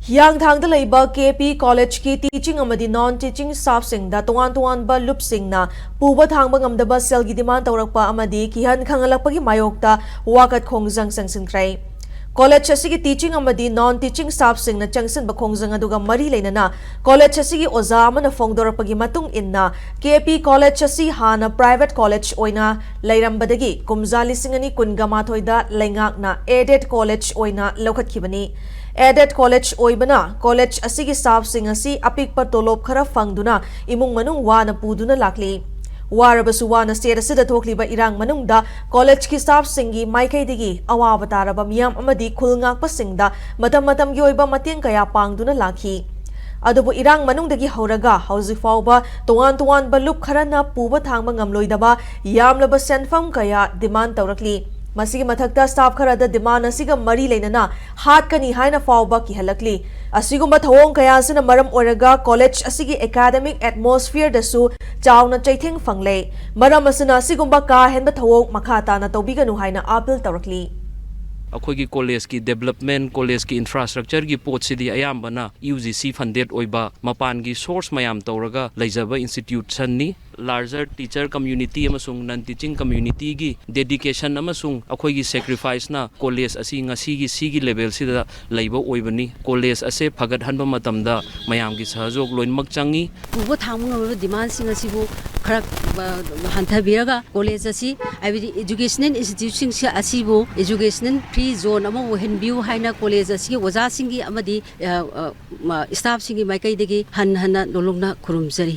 Hiangthangda leiba KP College ki teaching amadi non-teaching staff singda tongan-tonganba lupsingna puba thangba ngamdaba selgi demand tawrakpa amadi kihan khangalakpagi mayokta wakat khongjang sangsinkhrai. College asigi teaching amadi non-teaching staff singna changsinba khongjang aduga mari leinana college asigi oza amana phongdorapagi matung inna KP College asi hana private college oina leirambadagi kumza lisingani kungamathoida leingakna aided college oina lokhatkibani. Aided College oibana college asigi staff sing asi apikpa tolop khara fangduna imung manung wana puduna lakli warabasu wana state asida thokliba irang manungda college ki staff singi maikaidigi awaba taraba miyam amadi khulngakpa singda matam gi oiba mateng kaya pangduna lakhi adubu irang manungdagi horaga hauji fauba tongan ba lup kharana puba thangba ngamloidaba yamlaba senfam kaya demand tawrakli Masigi mathakta staff kharada demand asiga mari leinana hat kani haina fauba ki halakli asigumba thawong kaya sina maram oraga college asigi academic atmosphere dasu chawna chaithing fangle maram asina asigumba ka henba thawong makhata na tobiganu haina appeal tawrakli अखोगी college की development college की infrastructure की पोट सिदी अयाम्बना UGC funded ओइबा मपान की सोर्स मयाम तौरगा लेजबा इंस्टीट्यूशन नि लार्जर टीचर कम्युनिटी अमसुंग नॉन टीचिंग कम्युनिटी की डेडिकेशन अमसुंग अखोगी सैक्रिफाइस ना कॉलेज असी ngasi gi sigi level sida leiba oibani college असे फगत हनबा मतमदा मयाम की सहयोग लोइनमक चंगी पुबो थामंग डिमांड सिंग असिबो खरक हंथबिरगा कॉलेज असी आइबि एजुकेशनल इंस्टीट्यूशन से असिबो एजुकेशनल फ्री जोन अमा वहनबिउ हाइना कॉलेज असी ओजा सिंगी अमदी स्टाफ सिंगी माइकैदगी हन हन लोलुंगना खुरुमजरी